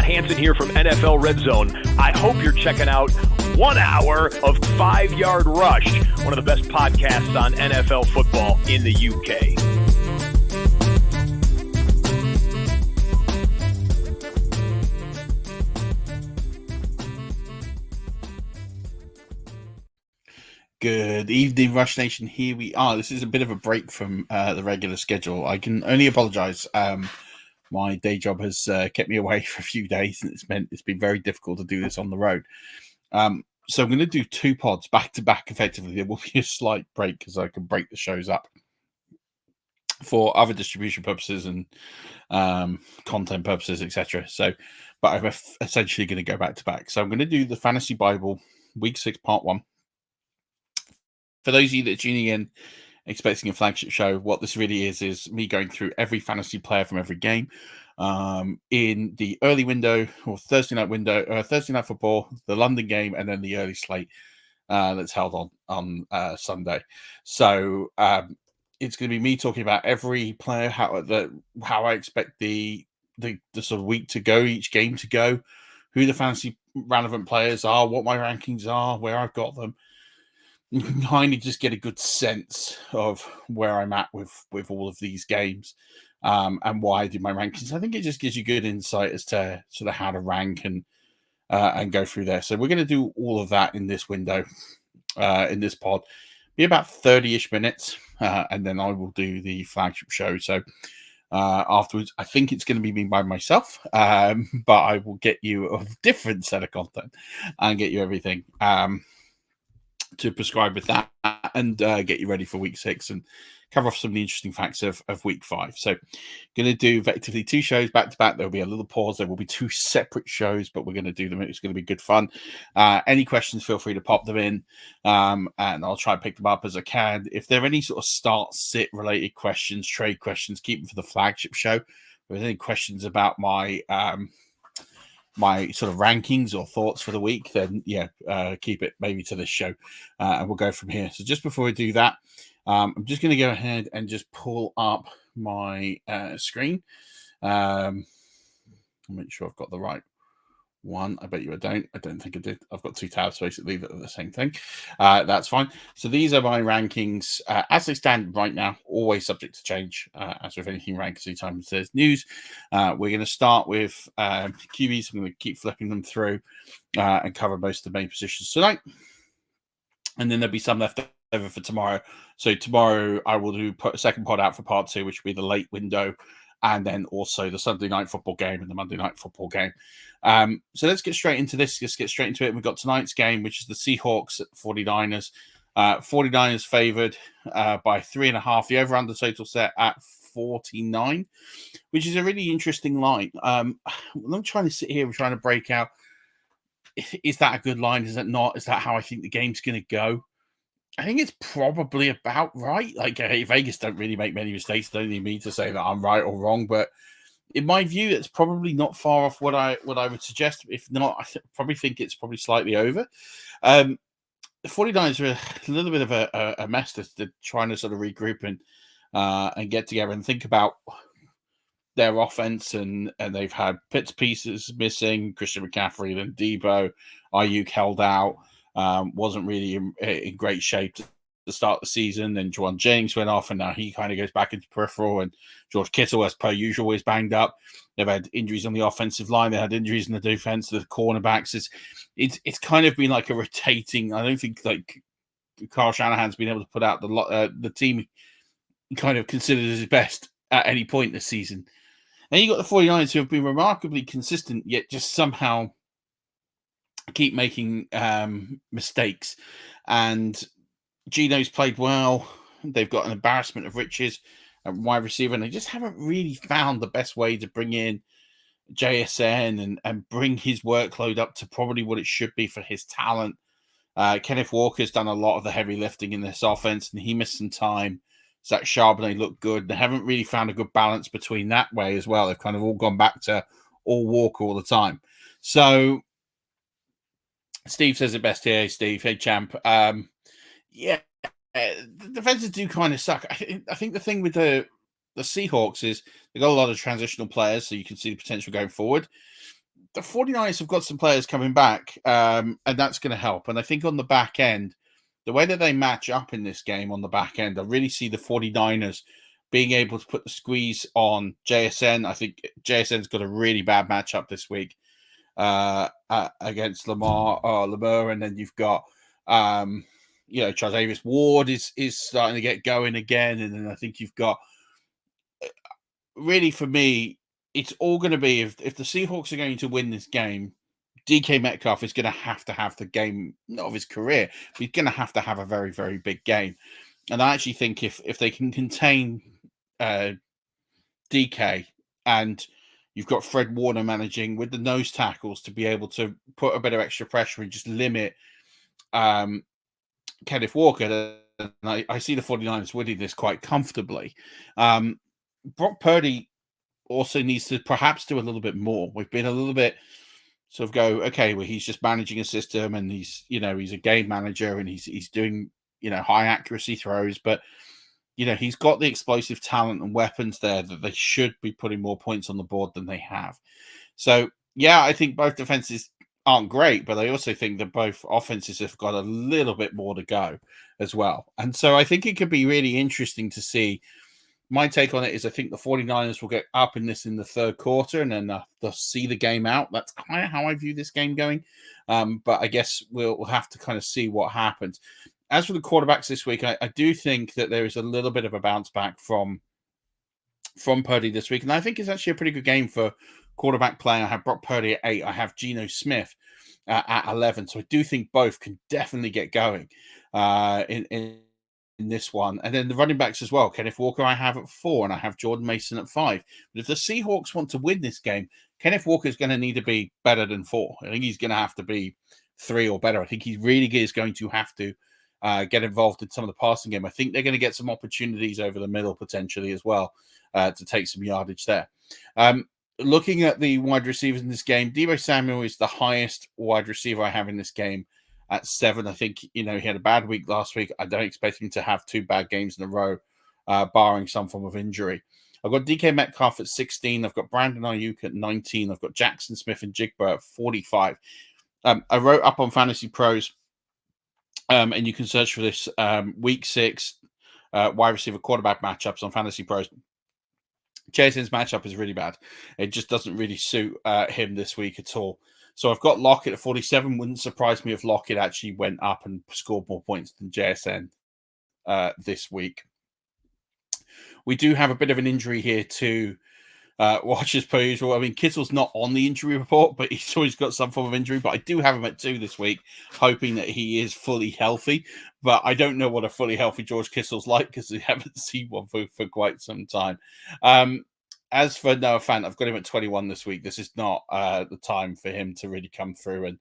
Hansen here from NFL Red Zone. I hope you're checking out 1 hour of 5-Yard Rush, one of the best podcasts on NFL football in the UK. Good evening, Rush Nation. Here we are. This is a bit of a break from the regular schedule. I can only apologise. My day job has kept me away for a few days, and it's been very difficult to do this on the road. So I'm going to do 2 pods back to back. Effectively, there will be a slight break because I can break the shows up for other distribution purposes and content purposes, etc. So, but I'm essentially going to go back to back. So I'm going to do the Fantasy Bible Week 6 Part 1. For those of you that are tuning in, expecting a flagship show, what this really is me going through every fantasy player from every game in the early window or Thursday night window, Thursday night football, the London game, and then the early slate that's held on Sunday. So it's going to be me talking about every player, how I expect the sort of week to go, each game to go, who the fantasy relevant players are, what my rankings are, where I've got them. You can kind of just get a good sense of where I'm at with all of these games and why I do my rankings. I think it just gives you good insight as to sort of how to rank and go through there. So we're going to do all of that in this window, in this pod. Be about 30-ish minutes, and then I will do the flagship show. So afterwards, I think it's going to be me by myself, but I will get you a different set of content and get you everything to prescribe with that and get you ready for week 6 and cover off some of the interesting facts of week 5. So going to do effectively 2 shows back to back. There'll be a little pause. There will be 2 separate shows, but we're going to do them. It's going to be good fun. Any questions, feel free to pop them in and I'll try and pick them up as I can. If there are any sort of start sit related questions, trade questions, keep them for the flagship show. If there's any questions about my sort of rankings or thoughts for the week, then keep it maybe to this show and we'll go from here. So just before we do that, I'm just going to go ahead and just pull up my screen. I'll make sure I've got the right one. I bet you I don't. I don't think I did. I've got 2 tabs basically that are the same thing. That's fine. So these are my rankings as they stand right now, always subject to change. As with anything ranked, anytime there's news. We're going to start with QBs. I'm going to keep flipping them through and cover most of the main positions tonight. And then there'll be some left over for tomorrow. So tomorrow I will put a second pod out for part 2, which will be the late window, and then also the Sunday night football game and the Monday night football game. So let's get straight into this. Let's get straight into it. We've got tonight's game, which is the Seahawks at 49ers. 49ers favored by 3.5. The over-under total set at 49, which is a really interesting line. I'm trying to sit here and trying to break out, is that a good line? Is that not? Is that how I think the game's going to go? I think it's probably about right. Like Vegas don't really make many mistakes. Don't need me to say that I'm right or wrong, but in my view, it's probably not far off what I would suggest. If not, I probably think it's probably slightly over. The 49ers are a little bit of a mess. They're trying to sort of regroup and get together and think about their offense, and they've had bits pieces missing. Christian McCaffrey, then Debo, Ayuk held out. Wasn't really in great shape to start the season. Then Juwan Jennings went off, and now he kind of goes back into peripheral. And George Kittle, as per usual, is banged up. They've had injuries on the offensive line. They had injuries in the defense. The cornerbacks. It's kind of been like a rotating. I don't think like Kyle Shanahan's been able to put out the team kind of considered as his best at any point this season. And you got the 49ers who have been remarkably consistent, yet just somehow keep making mistakes. And Geno's played well. They've got an embarrassment of riches at wide receiver, and they just haven't really found the best way to bring in JSN and bring his workload up to probably what it should be for his talent. Kenneth Walker's done a lot of the heavy lifting in this offense, and he missed some time. Zach Charbonnet looked good. They haven't really found a good balance between that way as well. They've kind of all gone back to all Walker all the time. So Steve says it best here. Hey, Steve. Hey, champ. The defenses do kind of suck. I think the thing with the Seahawks is they've got a lot of transitional players, so you can see the potential going forward. the 49ers have got some players coming back, and that's going to help. And I think on the back end, the way that they match up in this game on the back end, I really see the 49ers being able to put the squeeze on JSN. I think JSN's got a really bad matchup this week against Lamar, and then you've got Charles Ward is starting to get going again, and then I think you've got really for me, it's all going to be if the Seahawks are going to win this game, DK Metcalf is going to have the game, not of his career, but he's going to have a very, very big game. And I actually think if they can contain DK and you've got Fred Warner managing with the nose tackles to be able to put a bit of extra pressure and just limit Kenneth Walker, and I see the 49ers winning this quite comfortably. Brock Purdy also needs to perhaps do a little bit more. We've been a little bit sort of go, okay, well, he's just managing a system and he's a game manager and he's doing, high accuracy throws, but he's got the explosive talent and weapons there that they should be putting more points on the board than they have. So, yeah, I think both defenses aren't great, but I also think that both offenses have got a little bit more to go as well. And so I think it could be really interesting to see. My take on it is I think the 49ers will get up in the third quarter and then they'll see the game out. That's kind of how I view this game going. But I guess we'll have to kind of see what happens. As for the quarterbacks this week, I do think that there is a little bit of a bounce back from Purdy this week. And I think it's actually a pretty good game for quarterback play. I have Brock Purdy at 8. I have Geno Smith at 11. So I do think both can definitely get going in this one. And then the running backs as well. Kenneth Walker I have at 4, and I have Jordan Mason at 5. But if the Seahawks want to win this game, Kenneth Walker is going to need to be better than 4. I think he's going to have to be 3 or better. I think he really is going to have to get involved in some of the passing game. I think they're going to get some opportunities over the middle potentially as well to take some yardage there. Looking at the wide receivers in this game, Deebo Samuel is the highest wide receiver I have in this game at 7. I think, he had a bad week last week. I don't expect him to have 2 bad games in a row, barring some form of injury. I've got DK Metcalf at 16. I've got Brandon Ayuk at 19. I've got Jackson Smith and Jigba at 45. I wrote up on Fantasy Pros, and you can search for this week 6 wide receiver quarterback matchups on Fantasy Pros. Jason's matchup is really bad. It just doesn't really suit him this week at all. So I've got Lockett at 47. Wouldn't surprise me if Lockett actually went up and scored more points than JSN this week. We do have a bit of an injury here to watch as per usual. I mean, Kittle's not on the injury report, but he's always got some form of injury. But I do have him at 2 this week, hoping that he is fully healthy. But I don't know what a fully healthy George Kittle's like because we haven't seen one for quite some time. As for Noah Fant, I've got him at 21 this week. This is not the time for him to really come through and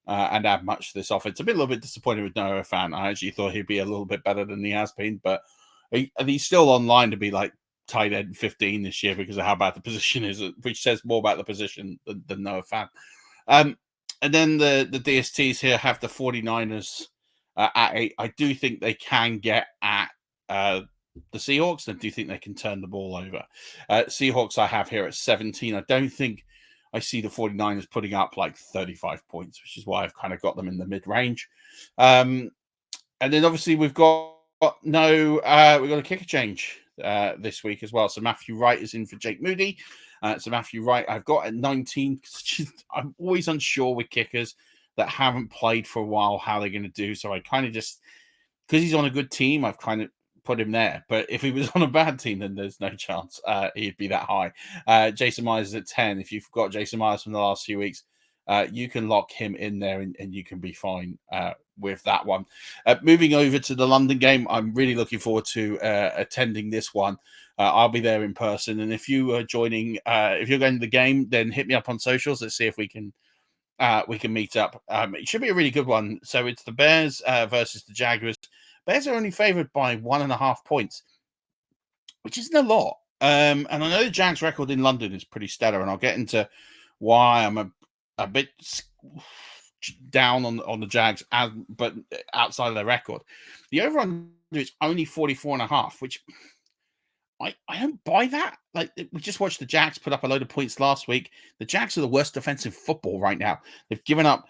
add much to this offense. I'm a little bit disappointed with Noah Fant. I actually thought he'd be a little bit better than he has been, but he's still online to be like tight end 15 this year because of how bad the position is, which says more about the position than Noah Fant. And then the DSTs here have the 49ers at 8. I do think they can get at the Seahawks, and I do think they can turn the ball over. Seahawks I have here at 17. I don't think I see the 49ers putting up like 35 points, which is why I've kind of got them in the mid-range. And then obviously we've got a kicker change this week as well. So Matthew Wright is in for Jake Moody. So Matthew Wright I've got at 19. I'm always unsure with kickers that haven't played for a while how they're going to do. So I kind of just, because he's on a good team, I've kind of put him there. But if he was on a bad team, then there's no chance he'd be that high. Jason Myers is at 10. If you've got Jason Myers from the last few weeks, you can lock him in there and you can be fine with that one. Moving over to the London game, I'm really looking forward to attending this one. I'll be there in person. And if you are joining, if you're going to the game, then hit me up on socials. Let's see if we can meet up. It should be a really good one. So it's the Bears versus the Jaguars. Bears are only favored by 1.5 points, which isn't a lot. And I know the Jags record in London is pretty stellar, and I'll get into why I'm a bit down on the Jags, but outside of their record. The over-under is only 44.5, which I don't buy that. Like, we just watched the Jags put up a load of points last week. The Jags are the worst defensive football right now. They've given up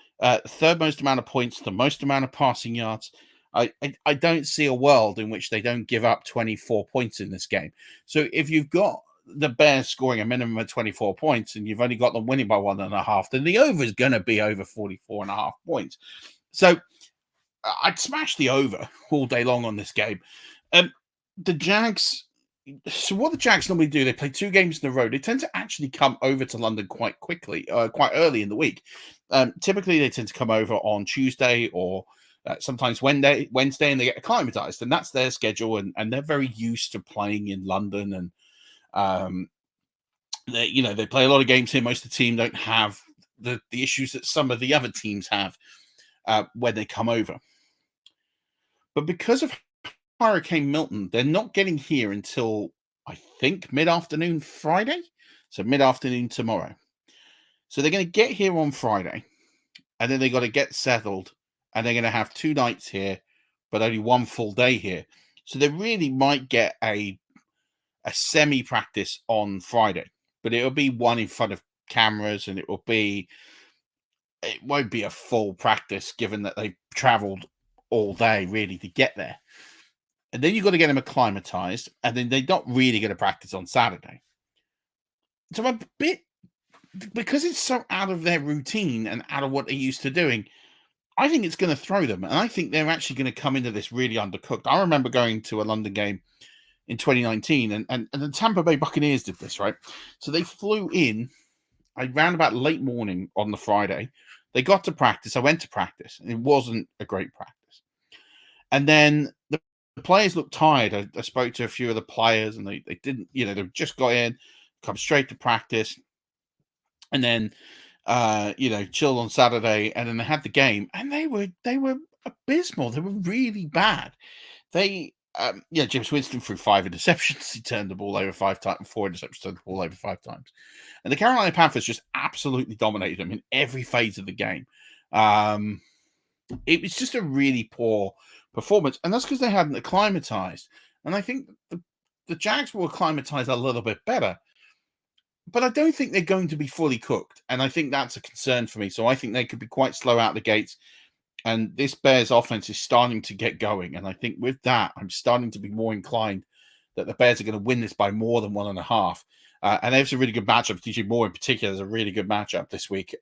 third most amount of points, the most amount of passing yards. I don't see a world in which they don't give up 24 points in this game. So if you've got the Bears scoring a minimum of 24 points and you've only got them winning by 1.5, then the over is going to be over 44.5 points. So I'd smash the over all day long on this game. The Jags. So what the Jags normally do, they play 2 games in a row. They tend to actually come over to London quite quickly, quite early in the week. Typically, they tend to come over on Tuesday or sometimes Wednesday, and they get acclimatized, and that's their schedule. And they're very used to playing in London, and they play a lot of games here. Most of the team don't have the issues that some of the other teams have when they come over. But because of Hurricane Milton, they're not getting here until, I think, mid-afternoon Friday. So mid-afternoon tomorrow. So they're going to get here on Friday, and then they got to get settled, and they're going to have 2 nights here, but only 1 full day here. So they really might get a semi-practice on Friday, but it'll be one in front of cameras, and it won't be a full practice, given that they've traveled all day really to get there. And then you've got to get them acclimatized, and then they're not really going to practice on Saturday. So a bit, because it's so out of their routine and out of what they're used to doing, I think it's going to throw them. And I think they're actually going to come into this really undercooked. I remember going to a London game in 2019, and the Tampa Bay Buccaneers did this, right? So they flew in around about late morning on the Friday. They got to practice. I went to practice, and it wasn't a great practice. And then the players looked tired. I spoke to a few of the players, and they didn't, they just got in, come straight to practice, and then chilled on Saturday, and then they had the game, and they were abysmal. They were really bad. James Winston threw 5 interceptions. He turned the ball over 5 times, 4 interceptions, turned the ball over 5 times. And the Carolina Panthers just absolutely dominated them in every phase of the game. It was just a really poor performance, and that's because they hadn't acclimatized. And I think the Jags will acclimatize a little bit better, but I don't think they're going to be fully cooked, and I think that's a concern for me. So I think they could be quite slow out the gates, and this Bears offense is starting to get going, and I think with that, I'm starting to be more inclined that the Bears are going to win this by more than 1.5. And there's a really good matchup. DJ Moore in particular is a really good matchup this week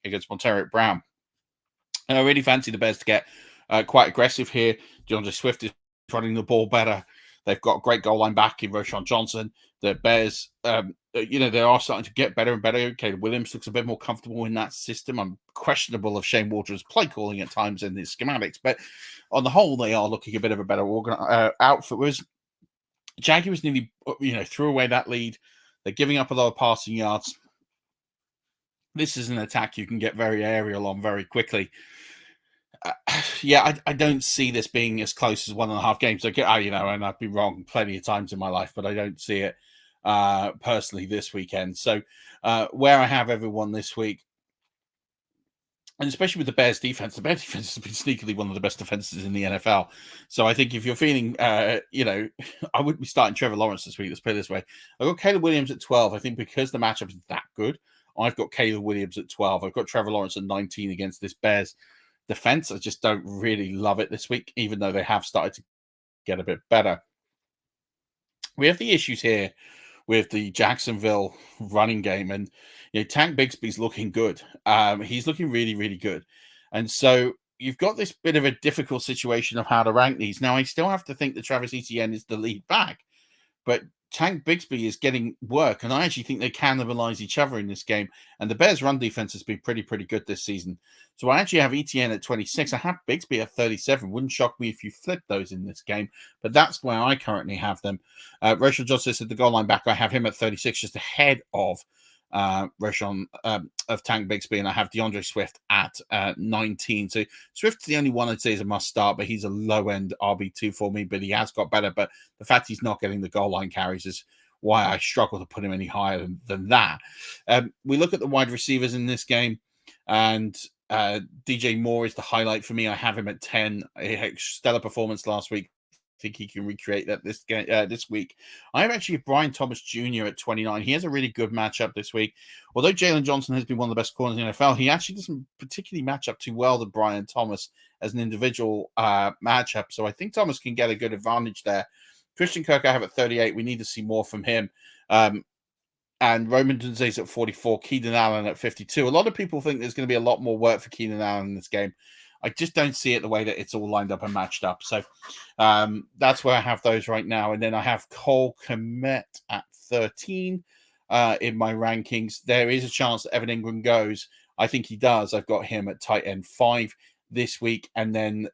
against Montero Brown. And I really fancy the Bears to get quite aggressive here. DeAndre Swift is running the ball better. They've got a great goal line back in Roschon Johnson. The Bears, they are starting to get better and better. Caleb Williams looks a bit more comfortable in that system. I'm questionable of Shane Waldron's play calling at times in his schematics, but on the whole, they are looking a bit of a better outfit. Whereas Jaguars nearly, threw away that lead. They're giving up a lot of passing yards. This is an attack you can get very aerial on very quickly. I don't see this being as close as 1.5 games. And I've been wrong plenty of times in my life, but I don't see it personally this weekend. So where I have everyone this week, and especially with the Bears defense has been sneakily one of the best defenses in the NFL. So I think if you're feeling, I wouldn't be starting Trevor Lawrence this week. Let's put it this way. I've got Caleb Williams at 12. I think because the matchup is that good, I've got Caleb Williams at 12. I've got Trevor Lawrence at 19 against this Bears defense. I just don't really love it this week, even though they have started to get a bit better. We have the issues here with the Jacksonville running game, and Tank Bigsby's looking good. He's looking really, really good. And so you've got this bit of a difficult situation of how to rank these. Now, I still have to think that Travis Etienne is the lead back, but Tank Bigsby is getting work, and I actually think they cannibalize each other in this game. And the Bears' run defense has been pretty good this season. So I actually have Etienne at 26. I have Bigsby at 37. Wouldn't shock me if you flip those in this game, but that's where I currently have them. Roschon Johnson is at the goal line back. I have him at 36, just ahead of Roschon of Tank Bigsby, and I have DeAndre Swift at 19. So Swift's the only one I'd say is a must start, but he's a low end RB2 for me. But he has got better. But the fact he's not getting the goal line carries is why I struggle to put him any higher than that. We look at the wide receivers in this game, and DJ Moore is the highlight for me. I have him at 10. He had stellar performance last week. think he can recreate that this game this week. I have actually Brian Thomas Jr. at 29. He has a really good matchup this week. Although Jalen Johnson has been one of the best corners in the NFL, he actually doesn't particularly match up too well to Brian Thomas as an individual matchup. So I think Thomas can get a good advantage there. Christian Kirk I have at 38. We need to see more from him. And Roman Dunze's at 44, Keenan Allen at 52. A lot of people think there's going to be a lot more work for Keenan Allen in this game. I just don't see it the way that it's all lined up and matched up. So that's where I have those right now. And then I have Cole Kmet at 13 in my rankings. There is a chance that Evan Ingram goes. I think he does. I've got him at tight end 5 this week. And then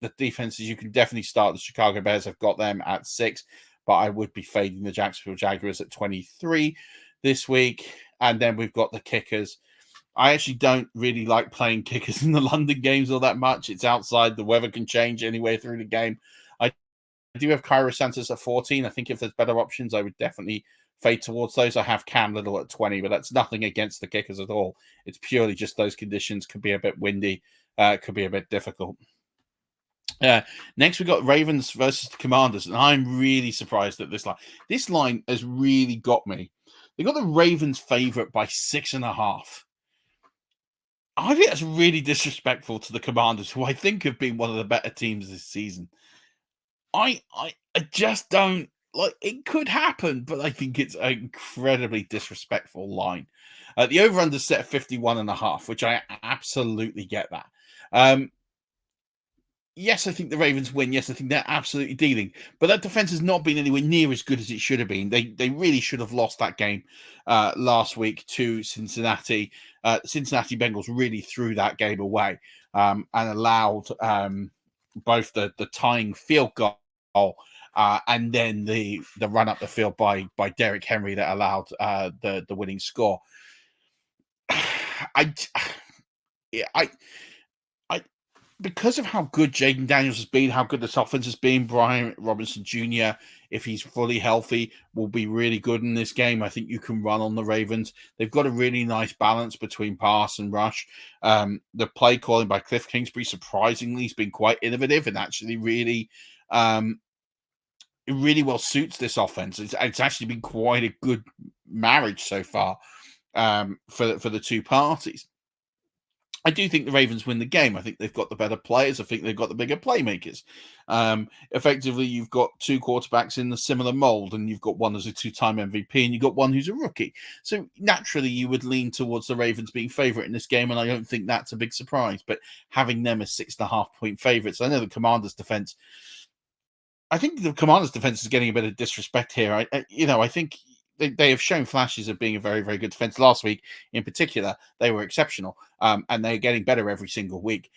the defenses, you can definitely start the Chicago Bears. I've got them at 6, but I would be fading the Jacksonville Jaguars at 23 this week. And then we've got the kickers. I actually don't really like playing kickers in the London games all that much. It's outside. The weather can change anyway through the game. I do have Cairo Santos at 14. I think if there's better options, I would definitely fade towards those. I have Cam Little at 20, but that's nothing against the kickers at all. It's purely just those conditions could be a bit windy, could be a bit difficult. Next, we got Ravens versus the Commanders, and I'm really surprised at this line. This line has really got me. They got the Ravens favorite by 6.5. I think that's really disrespectful to the Commanders, who I think have been one of the better teams this season. I just don't like it. Could happen, but I think it's an incredibly disrespectful line. The over-under set at 51.5, which I absolutely get that. Yes, I think the Ravens win. Yes, I think they're absolutely dealing. But that defense has not been anywhere near as good as it should have been. They really should have lost that game last week to Cincinnati. Cincinnati Bengals really threw that game away and allowed both the tying field goal and then the run up the field by Derrick Henry that allowed the winning score. Because of how good Jaden Daniels has been, how good this offense has been, Brian Robinson Jr., if he's fully healthy, will be really good in this game. I think you can run on the Ravens. They've got a really nice balance between pass and rush. The play calling by Cliff Kingsbury, surprisingly, has been quite innovative and actually really it really well suits this offense. It's actually been quite a good marriage so far for the two parties. I do think the Ravens win the game. I think they've got the better players. I think they've got the bigger playmakers. Effectively, you've got two quarterbacks in the similar mold, and you've got one as a two-time MVP, and you've got one who's a rookie. So naturally, you would lean towards the Ravens being favorite in this game, and I don't think that's a big surprise. But having them as 6.5-point favorites, I know the Commanders' defense. I think the Commanders' defense is getting a bit of disrespect here. I think they have shown flashes of being a very, very good defense. Last week, in particular, they were exceptional, and they're getting better every single week.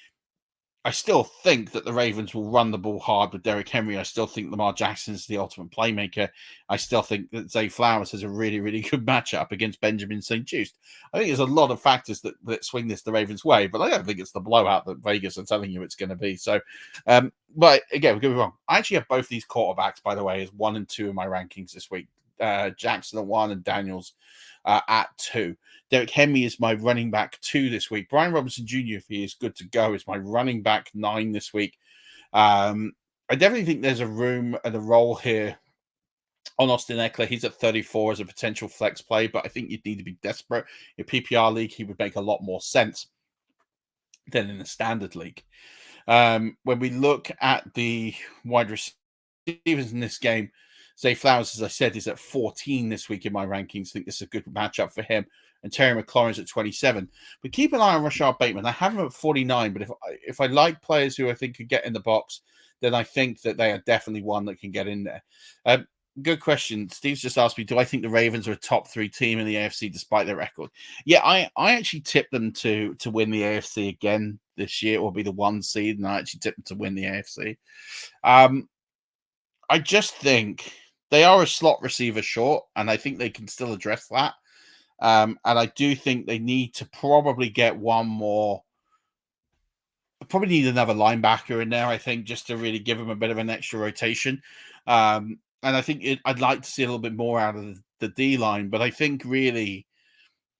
I still think that the Ravens will run the ball hard with Derrick Henry. I still think Lamar Jackson is the ultimate playmaker. I still think that Zay Flowers has a really, really good matchup against Benjamin St-Juste. I think there's a lot of factors that swing this the Ravens' way, but I don't think it's the blowout that Vegas are telling you it's going to be. So, but again, we're going to be wrong. I actually have both these quarterbacks, by the way, as 1 and 2 in my rankings this week. Jackson at 1 and Daniels at 2. Derrick Henry is my running back 2 this week. Brian Robinson Jr., if he is good to go, is my running back 9 this week. I definitely think there's a room and a role here on Austin Eckler. He's at 34 as a potential flex play, but I think you'd need to be desperate. In PPR league, he would make a lot more sense than in a standard league. When we look at the wide receivers in this game, Zay Flowers, as I said, is at 14 this week in my rankings. I think this is a good matchup for him. And Terry McLaurin's at 27. But keep an eye on Rashard Bateman. I have him at 49, but if I like players who I think could get in the box, then I think that they are definitely one that can get in there. Good question. Steve's just asked me, do I think the Ravens are a top 3 team in the AFC despite their record? Yeah, I actually tipped them to win the AFC again this year, or be the 1 seed, and I actually tipped them to win the AFC. I just think they are a slot receiver short, and I think they can still address that. And I do think they need to probably get one more. Probably need another linebacker in there, I think, just to really give them a bit of an extra rotation. And I think I'd like to see a little bit more out of the D-line, but I think really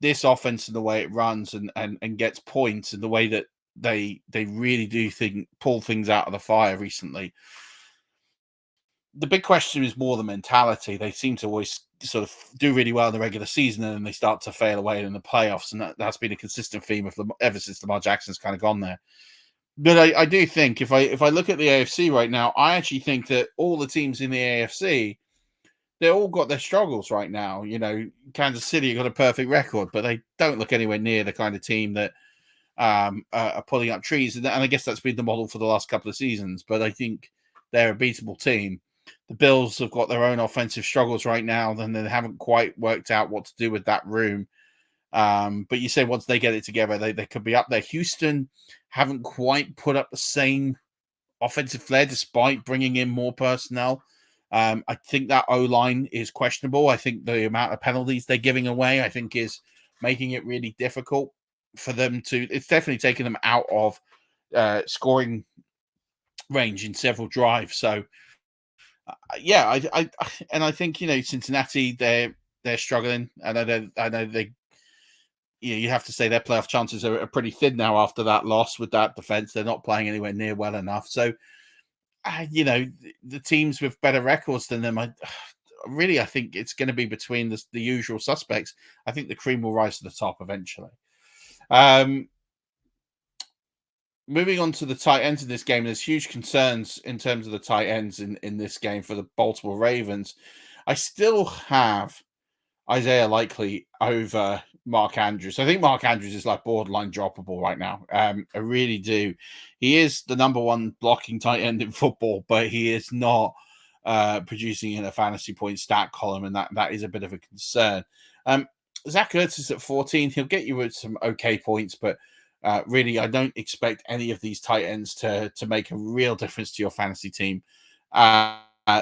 this offense and the way it runs and gets points and the way that they really do pull things out of the fire recently. the big question is more the mentality. They seem to always sort of do really well in the regular season, and then they start to fail away in the playoffs, and that's been a consistent theme of them ever since Lamar Jackson's kind of gone there. But I do think if I look at the AFC right now, I actually think that all the teams in the AFC, they all got their struggles right now. Kansas City got a perfect record, but they don't look anywhere near the kind of team that are pulling up trees. And I guess that's been the model for the last couple of seasons. But I think they're a beatable team. The Bills have got their own offensive struggles right now, and they haven't quite worked out what to do with that room. But you say once they get it together, they could be up there. Houston haven't quite put up the same offensive flair despite bringing in more personnel. I think that O-line is questionable. I think the amount of penalties they're giving away, I think, is making it really difficult for them to. It's definitely taken them out of scoring range in several drives. So, yeah, I think Cincinnati, they're struggling. I know they. You have to say their playoff chances are pretty thin now after that loss with that defense. They're not playing anywhere near well enough. So, the teams with better records than them, I think it's going to be between the usual suspects. I think the cream will rise to the top eventually. Moving on to the tight ends in this game, there's huge concerns in terms of the tight ends in this game for the Baltimore Ravens. I still have Isaiah Likely over Mark Andrews. I think Mark Andrews is like borderline droppable right now. I really do. He is the number one blocking tight end in football, but he is not producing in a fantasy point stat column, and that is a bit of a concern. Zach Ertz is at 14. He'll get you with some okay points, but really, I don't expect any of these tight ends to make a real difference to your fantasy team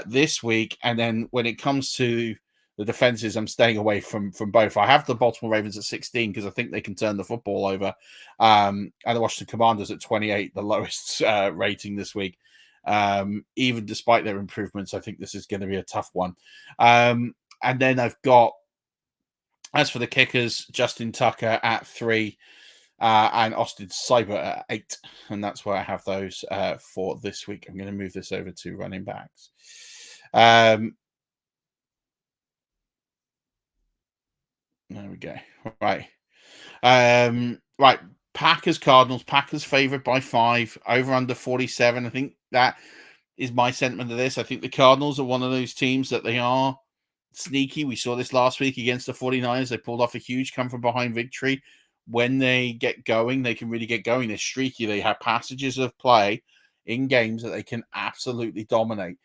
this week. And then when it comes to the defenses, I'm staying away from both. I have the Baltimore Ravens at 16 because I think they can turn the football over. And the Washington Commanders at 28, the lowest rating this week. Even despite their improvements, I think this is going to be a tough one. And then I've got, as for the kickers, Justin Tucker at 3 and Austin Seibert at 8. And that's where I have those for this week. I'm going to move this over to running backs. There we go. Right. Right. Packers, Cardinals. Packers favored by 5. Over under 47. I think that is my sentiment of this. I think the Cardinals are one of those teams that they are sneaky. We saw this last week against the 49ers. They pulled off a huge come from behind victory. When they get going, they can really get going. They're streaky. They have passages of play in games that they can absolutely dominate.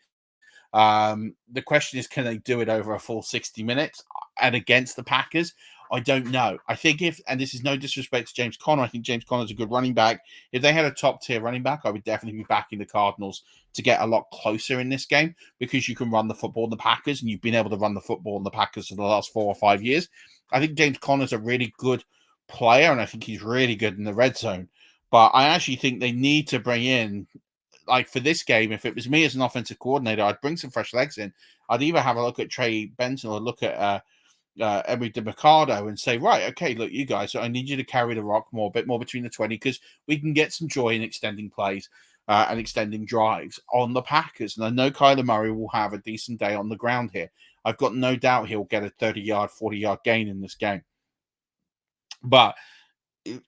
The question is, can they do it over a full 60 minutes and against the Packers? I don't know. I think and this is no disrespect to James Conner, I think James Conner is a good running back. If they had a top tier running back, I would definitely be backing the Cardinals to get a lot closer in this game because you can run the football in the Packers, and you've been able to run the football in the Packers for the last 4 or 5 years. I think James Conner is a really good player, and I think he's really good in the red zone. But I actually think they need to bring in, like for this game, if it was me as an offensive coordinator, I'd bring some fresh legs in. I'd either have a look at Trey Benson or look at Emery DeMarcado and say, right, okay, look, you guys, so I need you to carry the rock a bit more between the 20 because we can get some joy in extending plays and extending drives on the Packers. And I know Kyler Murray will have a decent day on the ground here. I've got no doubt he'll get a 30-yard, 40-yard gain in this game. But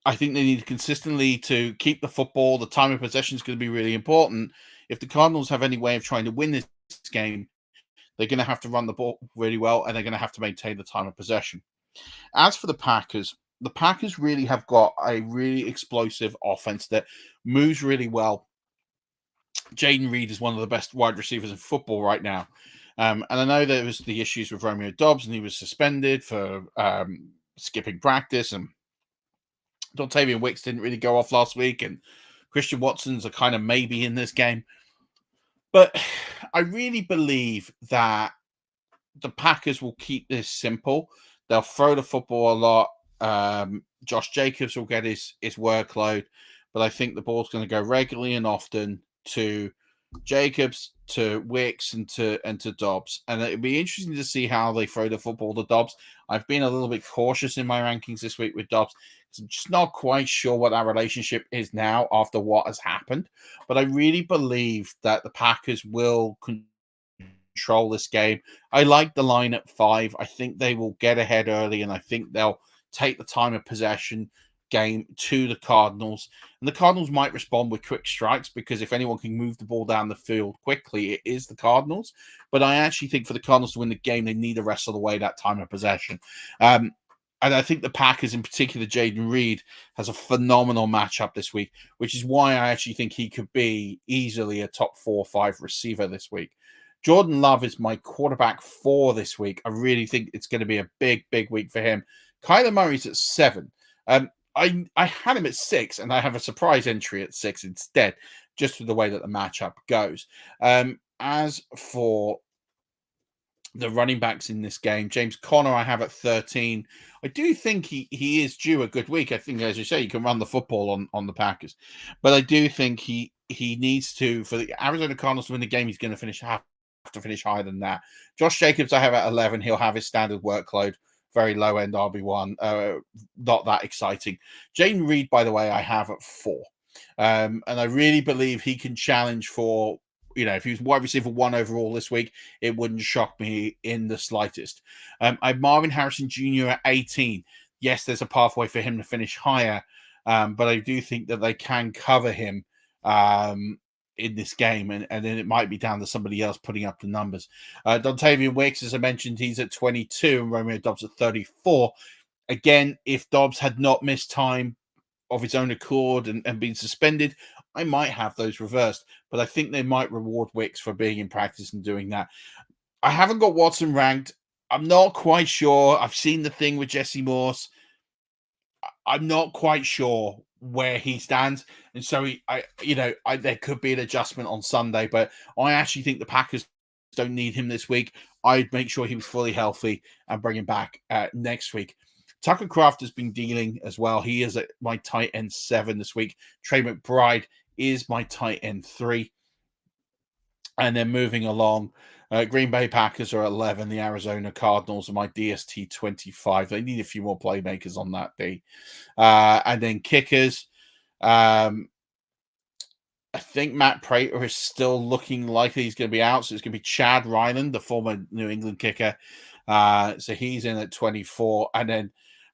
I think they need consistently to keep the football. The time of possession is going to be really important. If the Cardinals have any way of trying to win this game, they're going to have to run the ball really well, and they're going to have to maintain the time of possession. As for the Packers really have got a really explosive offense that moves really well. Jaden Reed is one of the best wide receivers in football right now. And I know there was the issues with Romeo Doubs, and he was suspended for skipping practice, and Dontavian Wicks didn't really go off last week, and Christian Watson's a kind of maybe in this game. But I really believe that the Packers will keep this simple. They'll throw the football a lot. Josh Jacobs will get his workload, but I think the ball's going to go regularly and often to Jacobs, to Wicks, and to Dobbs. And it'd be interesting to see how they throw the football to Dobbs. I've been a little bit cautious in my rankings this week with Dobbs because I'm just not quite sure what that relationship is now after what has happened. But I really believe that the Packers will control this game. I like the line at 5. I think they will get ahead early, and I think they'll take the time of possession game to the Cardinals. And the Cardinals might respond with quick strikes, because if anyone can move the ball down the field quickly, it is the Cardinals. But I actually think for the Cardinals to win the game, they need to wrestle away that time of possession. And I think the Packers, in particular, Jaden Reed, has a phenomenal matchup this week, which is why I actually think he could be easily a top 4 or 5 receiver this week. Jordan Love is my quarterback 4 this week. I really think it's going to be a big, big week for him. Kyler Murray's at 7. I had him at 6, and I have a surprise entry at 6 instead, just with the way that the matchup goes. As for the running backs in this game, James Conner I have at 13. I do think he is due a good week. I think, as you say, you can run the football on the Packers, but I do think he needs to, for the Arizona Cardinals to win the game, he's going to have to finish higher than that. Josh Jacobs I have at 11. He'll have his standard workload, very low end RB1, not that exciting. Jaden Reed, by the way, I have at 4, and I really believe he can challenge for, if he was wide receiver 1 overall this week, it wouldn't shock me in the slightest. I have Marvin Harrison Jr. at 18. Yes, there's a pathway for him to finish higher, but I do think that they can cover him in this game, and then it might be down to somebody else putting up the numbers. Dontavian Wicks, as I mentioned, he's at 22, and Romeo Doubs at 34. Again, if Dobbs had not missed time of his own accord and been suspended, I might have those reversed, but I think they might reward Wicks for being in practice and doing that. I haven't got Watson ranked. I'm not quite sure. I've seen the thing with Jesse Morse. I'm not quite sure where he stands, and so there could be an adjustment on Sunday, but I actually think the Packers don't need him this week. I'd make sure he was fully healthy and bring him back next week. Tucker Kraft has been dealing as well. He is at my tight end 7 this week. Trey McBride is my tight end 3. And then moving along, Green Bay Packers are 11. The Arizona Cardinals are my DST 25. They need a few more playmakers on that day. And then kickers. I think Matt Prater is still looking likely he's going to be out. So it's going to be Chad Ryland, the former New England kicker. So he's in at 24. And then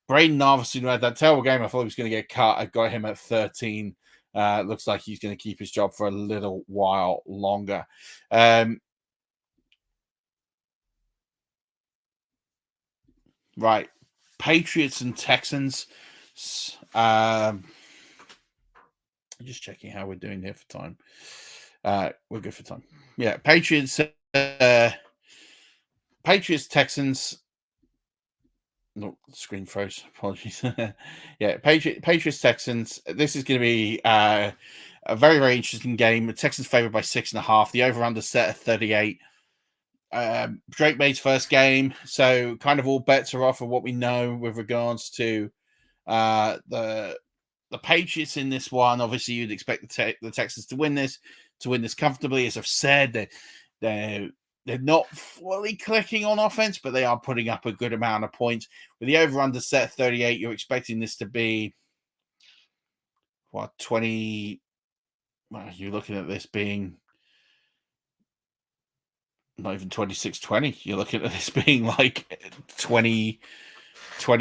Braden Narveson, who had that terrible game, I thought he was going to get cut. I got him at 13. Looks like he's going to keep his job for a little while longer. Right. Patriots and Texans. I'm just checking how we're doing here for time. We're good for time. Yeah. Patriots, Texans. No, screen froze. Apologies. Yeah, Patriots, Texans. This is going to be a very, very interesting game. The Texans favored by 6.5. The over/under set at 38. Drake May's first game, so kind of all bets are off of what we know with regards to the Patriots in this one. Obviously, you'd expect the Texans to win this comfortably. As I've said, they're not fully clicking on offense, but they are putting up a good amount of points. With the over/under set at 38, you're expecting this to be 20. Well, you're looking at this being not even 26-20. You're looking at this being like 20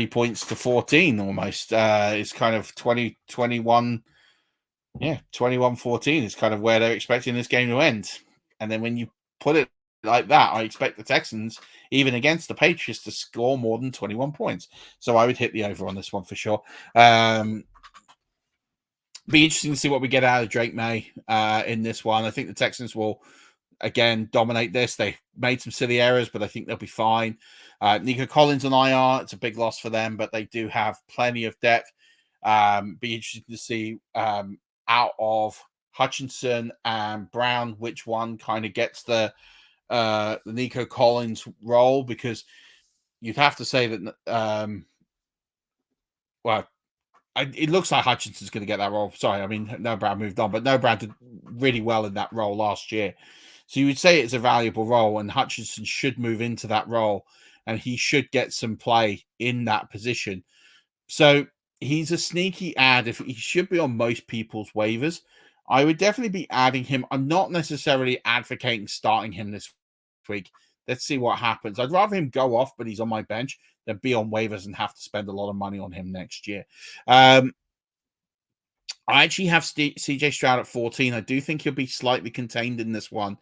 points to 14 almost. It's kind of 21. Yeah, 21-14 is kind of where they're expecting this game to end. And then when you put it like that, I expect the Texans, even against the Patriots, to score more than 21 points. So I would hit the over on this one for sure. Be interesting to see what we get out of Drake May in this one. I think the Texans will, again, dominate this. They made some silly errors, but I think they'll be fine. Nico Collins and IR, it's a big loss for them, but they do have plenty of depth. Be interesting to see out of Hutchinson and Brown, which one kind of gets the Nico Collins role, because you'd have to say that it looks like Hutchinson's going to get that role. Sorry, I mean, Noah Brown moved on, but Noah Brown did really well in that role last year. So you would say it's a valuable role, and Hutchinson should move into that role, and he should get some play in that position. So he's a sneaky add. If he should be on most people's waivers, I would definitely be adding him. I'm not necessarily advocating starting him this week. Let's see what happens. I'd rather him go off, but he's on my bench, than be on waivers and have to spend a lot of money on him next year. I actually have CJ Stroud at 14. I do think he'll be slightly contained in this one.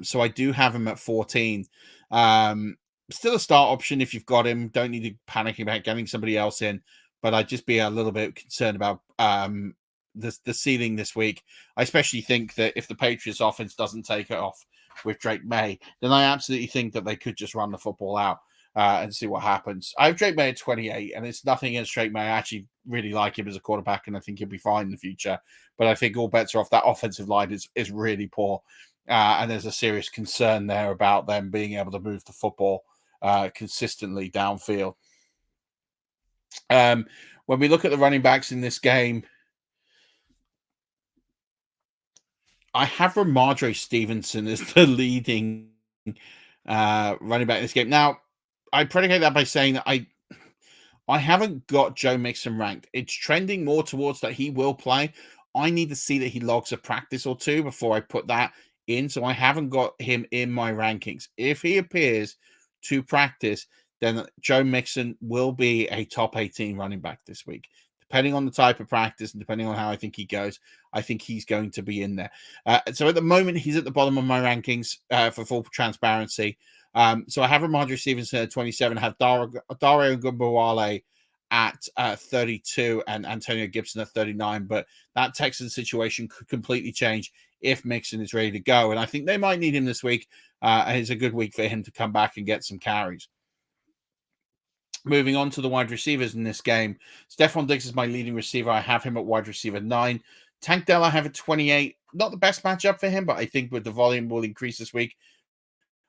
So I do have him at 14. Still a start option if you've got him. Don't need to panic about getting somebody else in, but I'd just be a little bit concerned about the ceiling this week. I especially think that if the Patriots offense doesn't take it off with Drake May, then I absolutely think that they could just run the football out and see what happens. I have Drake May at 28, and it's nothing against Drake May. I actually really like him as a quarterback, and I think he'll be fine in the future. But I think all bets are off. That offensive line is really poor, and there's a serious concern there about them being able to move the football consistently downfield. When we look at the running backs in this game, I have Ramondre Stevenson as the leading running back in this game. Now, I predicate that by saying that I haven't got Joe Mixon ranked. It's trending more towards that he will play. I need to see that he logs a practice or two before I put that in. So I haven't got him in my rankings. If he appears to practice, then Joe Mixon will be a top 18 running back this week. Depending on the type of practice and depending on how I think he goes, I think he's going to be in there. So at the moment, he's at the bottom of my rankings for full transparency. So I have Ramondre Stevenson at 27, have Dario Gumbawale at 32 and Antonio Gibson at 39. But that Texans situation could completely change if Mixon is ready to go. And I think they might need him this week. And it's a good week for him to come back and get some carries. Moving on to the wide receivers in this game, Stephon Diggs is my leading receiver. I have him at wide receiver 9. Tank Dell I have at 28. Not the best matchup for him, but I think with the volume will increase this week,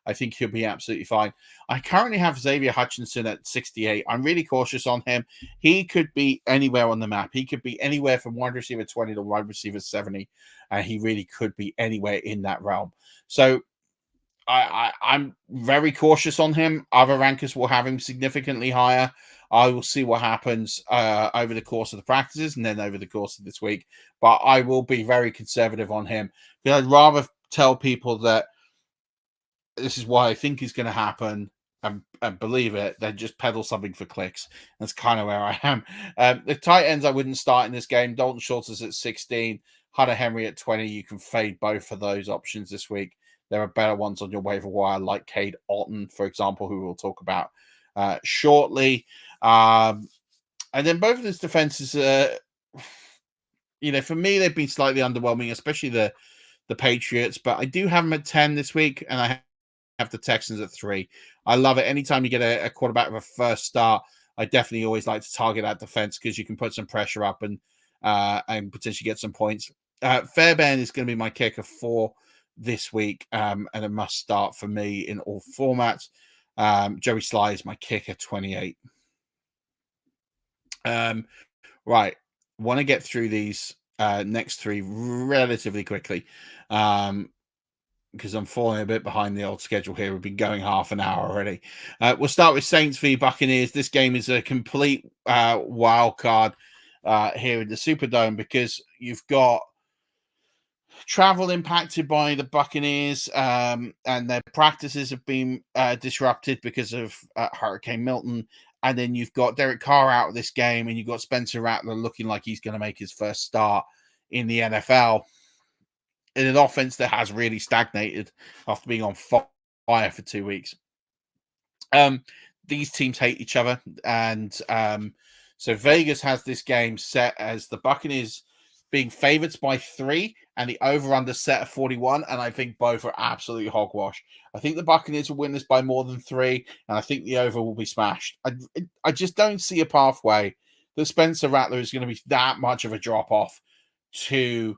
I think he'll be absolutely fine. I currently have Xavier Hutchinson at 68. I'm really cautious on him. He could be anywhere on the map. He could be anywhere from wide receiver 20 to wide receiver 70. And he really could be anywhere in that realm. So I'm very cautious on him. Other rankers will have him significantly higher. I will see what happens over the course of the practices and then over the course of this week. But I will be very conservative on him because I'd rather tell people that this is what I think is going to happen and believe it than just peddle something for clicks. That's kind of where I am. The tight ends I wouldn't start in this game. Dalton Schultz is at 16. Hunter Henry at 20. You can fade both of those options this week. There are better ones on your waiver wire, like Cade Otton, for example, who we'll talk about shortly. And then both of these defenses, for me, they've been slightly underwhelming, especially the Patriots. But I do have them at 10 this week, and I have the Texans at 3. I love it. Anytime you get a quarterback with a first start, I definitely always like to target that defense because you can put some pressure up and potentially get some points. Fairbairn is going to be my kicker for this week, and a must start for me in all formats. Joey Sly is my kicker, 28. Right. Want to get through these next 3 relatively quickly because I'm falling a bit behind the old schedule here. We've been going half an hour already. We'll start with Saints v Buccaneers. This game is a complete wild card here in the Superdome because you've got travel impacted by the Buccaneers, and their practices have been disrupted because of Hurricane Milton. And then you've got Derek Carr out of this game, and you've got Spencer Rattler looking like he's going to make his first start in the NFL in an offense that has really stagnated after being on fire for 2 weeks. These teams hate each other, and so Vegas has this game set as the Buccaneers being favorites by 3 and the over-under set at 41, and I think both are absolutely hogwash. I think the Buccaneers will win this by more than 3, and I think the over will be smashed. I just don't see a pathway that Spencer Rattler is going to be that much of a drop-off to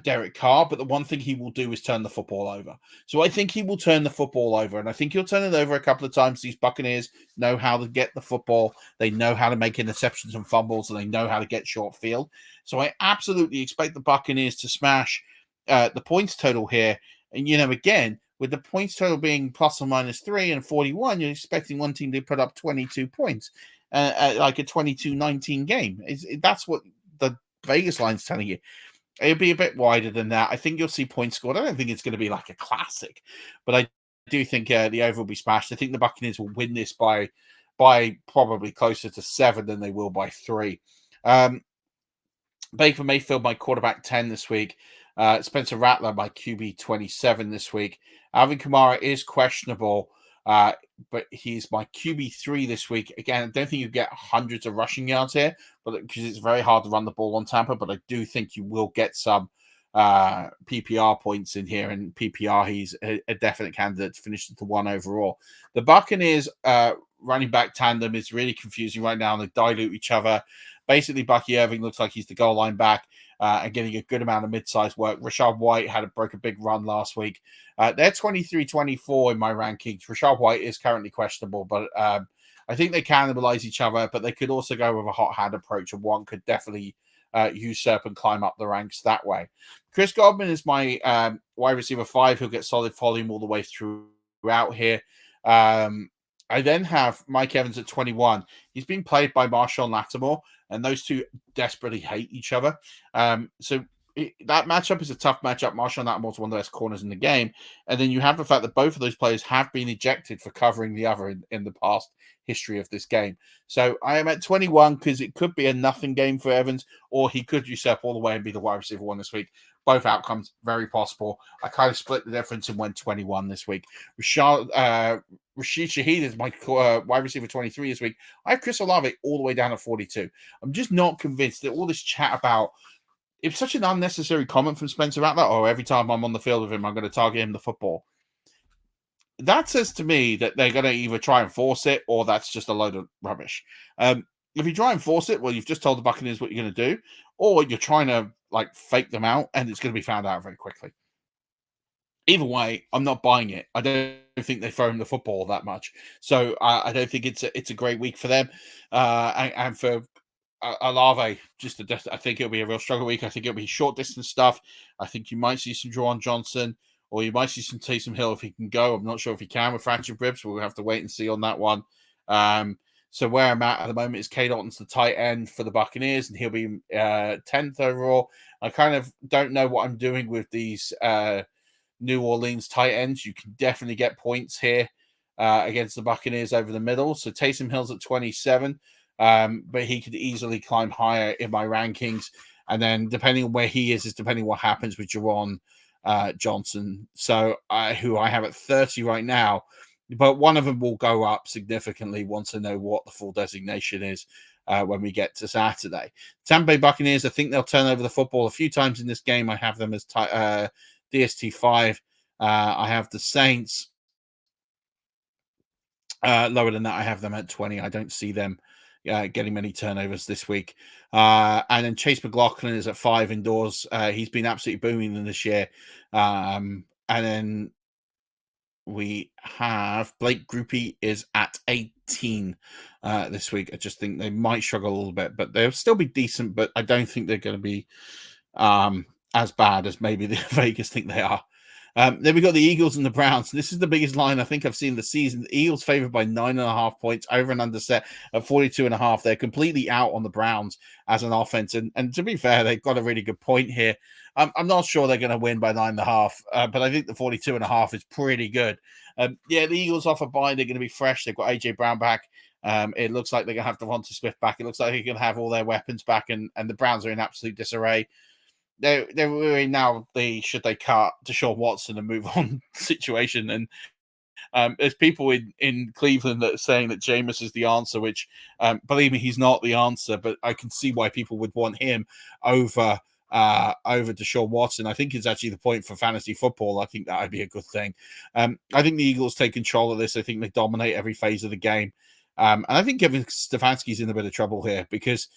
Derek Carr, but the one thing he will do is turn the football over. So I think he will turn the football over, and I think he'll turn it over a couple of times. These Buccaneers know how to get the football. They know how to make interceptions and fumbles, and they know how to get short field. So I absolutely expect the Buccaneers to smash the points total here. And, again, with the points total being plus or minus 3 and 41, you're expecting one team to put up 22 points, like a 22-19 game. That's what the Vegas line's telling you. It'll be a bit wider than that. I think you'll see points scored. I don't think it's going to be like a classic, but I do think the over will be smashed. I think the Buccaneers will win this by probably closer to 7 than they will by 3. Baker Mayfield, my quarterback 10 this week. Spencer Rattler, my QB 27 this week. Alvin Kamara is questionable, but he's my QB 3 this week. Again, I don't think you get hundreds of rushing yards here, but because it's very hard to run the ball on Tampa, but I do think you will get some PPR points in here. And PPR, he's a definite candidate to finish the 1 overall. The Buccaneers running back tandem is really confusing right now, and they dilute each other. Basically, Bucky Irving looks like he's the goal line back and getting a good amount of mid-sized work. Rashad White broke a big run last week. They're 23-24 in my rankings. Rashad White is currently questionable, but I think they cannibalize each other, but they could also go with a hot hand approach, and one could definitely usurp and climb up the ranks that way. Chris Godwin is my wide receiver 5, who'll get solid volume all the way throughout here. I then have Mike Evans at 21. He's being played by Marshawn Lattimore, and those two desperately hate each other. So that matchup is a tough matchup. Marshawn Lattimore's one of the best corners in the game. And then you have the fact that both of those players have been ejected for covering the other in the past history of this game. So I am at 21 because it could be a nothing game for Evans, or he could usurp all the way and be the wide receiver 1 this week. Both outcomes, very possible. I kind of split the difference and went 21 this week. Rashid Shaheed is my wide receiver 23 this week. I have Chris Olave all the way down at 42. I'm just not convinced that all this chat about it's such an unnecessary comment from Spencer Rattler. Oh, every time I'm on the field with him, I'm going to target him the football. That says to me that they're going to either try and force it, or that's just a load of rubbish. If you try and force it, well, you've just told the Buccaneers what you're going to do, or you're trying to fake them out, and it's going to be found out very quickly. Either way, I'm not buying it. I don't think they throw him the football that much, so I don't think it's a great week for them. And for Olave, I think it'll be a real struggle week. I think it'll be short distance stuff. I think you might see some Juwan Johnson, or you might see some Taysom Hill if he can go. I'm not sure if he can with fractured ribs. We'll have to wait and see on that one. So where I'm at the moment is K. Dalton's the tight end for the Buccaneers, and he'll be 10th overall. I kind of don't know what I'm doing with these New Orleans tight ends. You can definitely get points here against the Buccaneers over the middle. So Taysom Hill's at 27, but he could easily climb higher in my rankings. And then depending on where he is depending on what happens with Juwan Johnson. So who I have at 30 right now. But one of them will go up significantly once I know what the full designation is when we get to Saturday. Tampa Bay Buccaneers, I think they'll turn over the football a few times in this game. I have them as DST 5. I have the Saints lower than that. I have them at 20. I don't see them getting many turnovers this week. And then Chase McLaughlin is at 5 indoors. He's been absolutely booming in this year. And then we have Blake Groupie is at 18 this week. I just think they might struggle a little bit, but they'll still be decent. But I don't think they're going to be as bad as maybe the Vegas think they are. Then we got the Eagles and the Browns. This is the biggest line I think I've seen the season. The Eagles favored by 9.5 points, over and under set at 42.5. They're completely out on the Browns as an offense. And to be fair, they've got a really good point here. I'm not sure they're going to win by 9.5, but I think the 42.5 is pretty good. The Eagles off a bye. They're going to be fresh. They've got AJ Brown back. It looks like they're going to have Devonta Smith back. It looks like they're going to have all their weapons back, and the Browns are in absolute disarray. They're really now should they cut Deshaun Watson and move on situation. And there's people in Cleveland that are saying that Jameis is the answer, which believe me, he's not the answer, but I can see why people would want him over Deshaun Watson. I think it's actually the point for fantasy football. I think that would be a good thing. I think the Eagles take control of this. I think they dominate every phase of the game. And I think Kevin Stefanski's in a bit of trouble here, because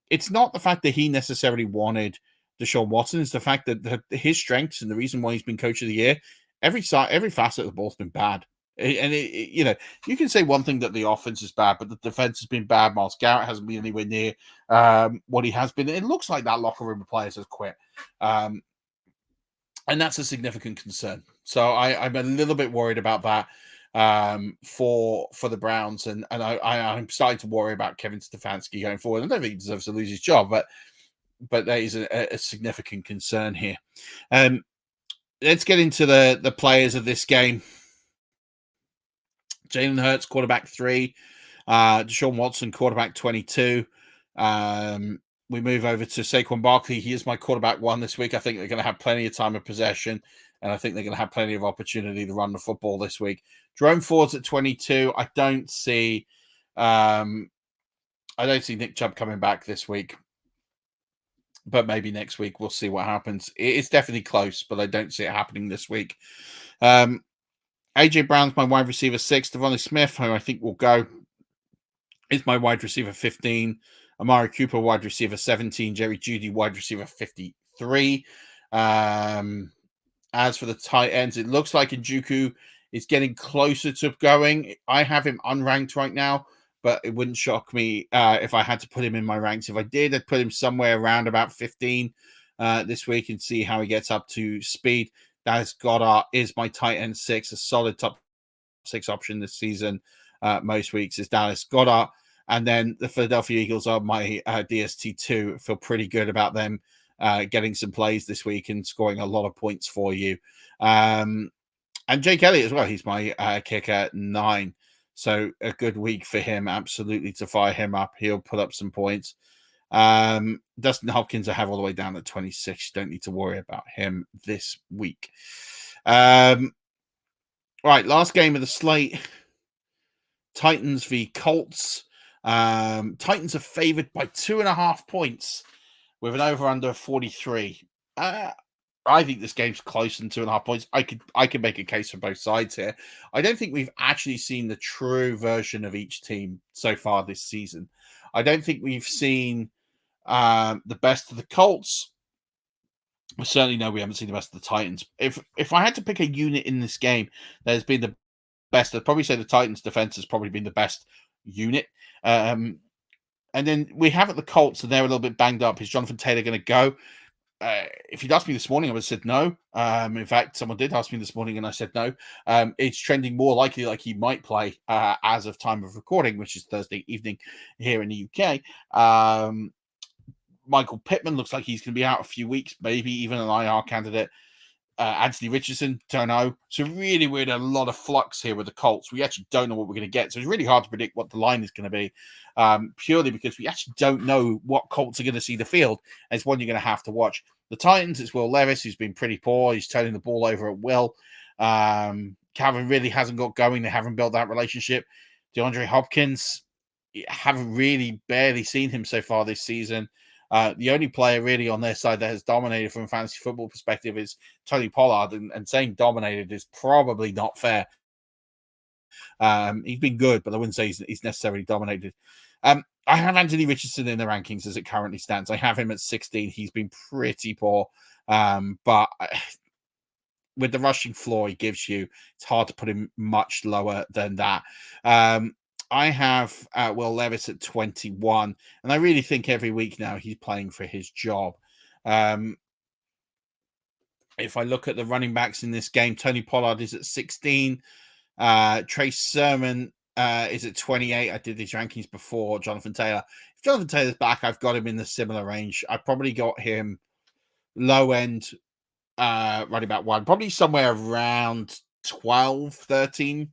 it's not the fact that he necessarily wanted Deshaun Watson, is the fact that his strengths and the reason why he's been coach of the year, every facet of the ball's been bad. And you can say one thing, that the offense is bad, but the defense has been bad. Myles Garrett hasn't been anywhere near what he has been. It looks like that locker room of players has quit. And that's a significant concern. So I'm a little bit worried about that for the Browns. And I'm starting to worry about Kevin Stefanski going forward. I don't think he deserves to lose his job, but that is a significant concern here. Let's get into the players of this game. Jalen Hurts, quarterback 3. Deshaun Watson, quarterback 22. We move over to Saquon Barkley. He is my quarterback 1 this week. I think they're going to have plenty of time of possession, and I think they're going to have plenty of opportunity to run the football this week. Jerome Ford's at 22. I don't see Nick Chubb coming back this week, but maybe next week we'll see what happens. It's definitely close, but I don't see it happening this week. AJ Brown's my wide receiver 6. Devontae Smith, who I think will go, is my wide receiver 15. Amari Cooper, wide receiver 17. Jerry Jeudy, wide receiver 53. As for the tight ends, it looks like Njoku is getting closer to going. I have him unranked right now, but it wouldn't shock me if I had to put him in my ranks. If I did, I'd put him somewhere around about 15 this week and see how he gets up to speed. Dallas Goedert is my tight end 6, a solid top 6 option this season. Most weeks is Dallas Goedert. And then the Philadelphia Eagles are my DST2. I feel pretty good about them getting some plays this week and scoring a lot of points for you. And Jake Elliott as well. He's my kicker 9. So a good week for him, absolutely, to fire him up. He'll put up some points. Dustin Hopkins I have all the way down at 26. You don't need to worry about him this week. Right, last game of the slate. Titans v Colts. Titans are favored by 2.5 points with an over-under of 43. I think this game's close than 2.5 points. I could make a case for both sides here. I don't think we've actually seen the true version of each team so far this season. I don't think we've seen the best of the Colts. I certainly know we haven't seen the best of the Titans. If I had to pick a unit in this game, there's been the best. I'd probably say the Titans' defense has probably been the best unit. And then we have at the Colts, and they're a little bit banged up. Is Jonathan Taylor going to go? If you'd asked me this morning, I would have said no. In fact, someone did ask me this morning, and I said no. It's trending more likely like he might play as of time of recording, which is Thursday evening here in the UK. Michael Pittman looks like he's going to be out a few weeks, maybe even an IR candidate. Anthony Richardson, don't know. So really, we're in a lot of flux here with the Colts. We actually don't know what we're going to get. So it's really hard to predict what the line is going to be, purely because we actually don't know what Colts are going to see the field. And it's one you're going to have to watch. The Titans, it's Will Levis, who's been pretty poor. He's turning the ball over at will. Calvin really hasn't got going. They haven't built that relationship. DeAndre Hopkins, haven't really barely seen him so far this season. The only player really on their side that has dominated from a fantasy football perspective is Tony Pollard, and saying dominated is probably not fair. He's been good, but I wouldn't say he's necessarily dominated. I have Anthony Richardson in the rankings as it currently stands. I have him at 16. He's been pretty poor, but with the rushing floor he gives you, it's hard to put him much lower than that. I have Will Levis at 21, and I really think every week now he's playing for his job. If I look at the running backs in this game, Tony Pollard is at 16. Trey Sermon is at 28. I did these rankings before Jonathan Taylor. If Jonathan Taylor's back, I've got him in the similar range. I probably got him low end running back 1, probably somewhere around 12, 13.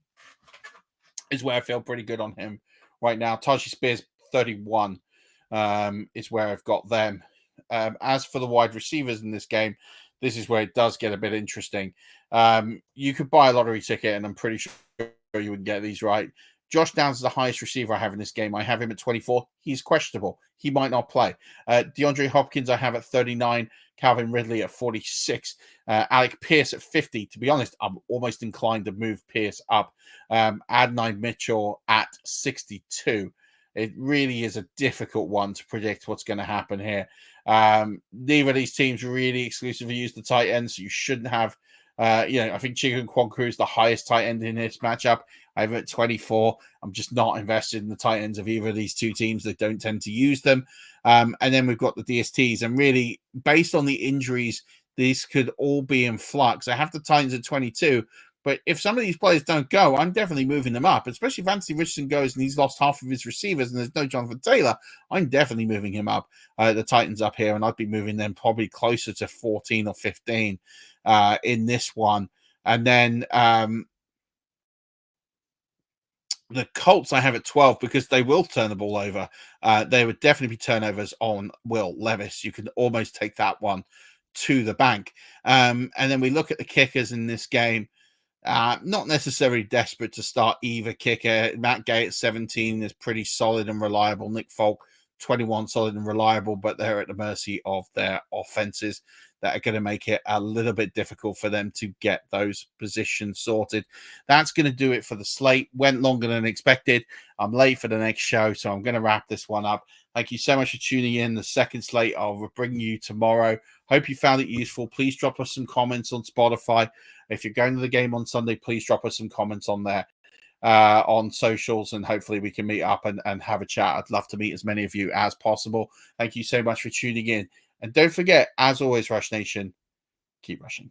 Is where I feel pretty good on him right now. Tajee Spears, 31, is where I've got them. As for the wide receivers in this game, this is where it does get a bit interesting. You could buy a lottery ticket, and I'm pretty sure you would get these right. Josh Downs is the highest receiver I have in this game. I have him at 24. He's questionable. He might not play. DeAndre Hopkins I have at 39. Calvin Ridley at 46. Alec Pierce at 50. To be honest, I'm almost inclined to move Pierce up. Adonai Mitchell at 62. It really is a difficult one to predict what's going to happen here. Neither of these teams really exclusively use the tight ends, so you shouldn't have. I think Chicken Kwankuru is the highest tight end in this matchup. I have at 24. I'm just not invested in the tight ends of either of these two teams. They don't tend to use them. And then we've got the DSTs. And really, based on the injuries, these could all be in flux. I have the Titans at 22. But if some of these players don't go, I'm definitely moving them up, especially if Anthony Richardson goes and he's lost half of his receivers and there's no Jonathan Taylor. I'm definitely moving him up, the Titans up here, and I'd be moving them probably closer to 14 or 15 in this one. And then The Colts I have at 12 because they will turn the ball over. There would definitely be turnovers on Will Levis. You can almost take that one to the bank. And then we look at the kickers in this game. Not necessarily desperate to start either kicker. Matt Gay at 17 is pretty solid and reliable. Nick Folk, 21, solid and reliable, but they're at the mercy of their offenses that are going to make it a little bit difficult for them to get those positions sorted. That's going to do it for the slate. Went longer than expected. I'm late for the next show, so I'm going to wrap this one up. Thank you so much for tuning in. The second slate I'll bring you tomorrow. Hope you found it useful. Please drop us some comments on Spotify. If you're going to the game on Sunday, please drop us some comments on there on socials, and hopefully we can meet up and have a chat. I'd love to meet as many of you as possible. Thank you so much for tuning in. And don't forget, as always, Rush Nation, keep rushing.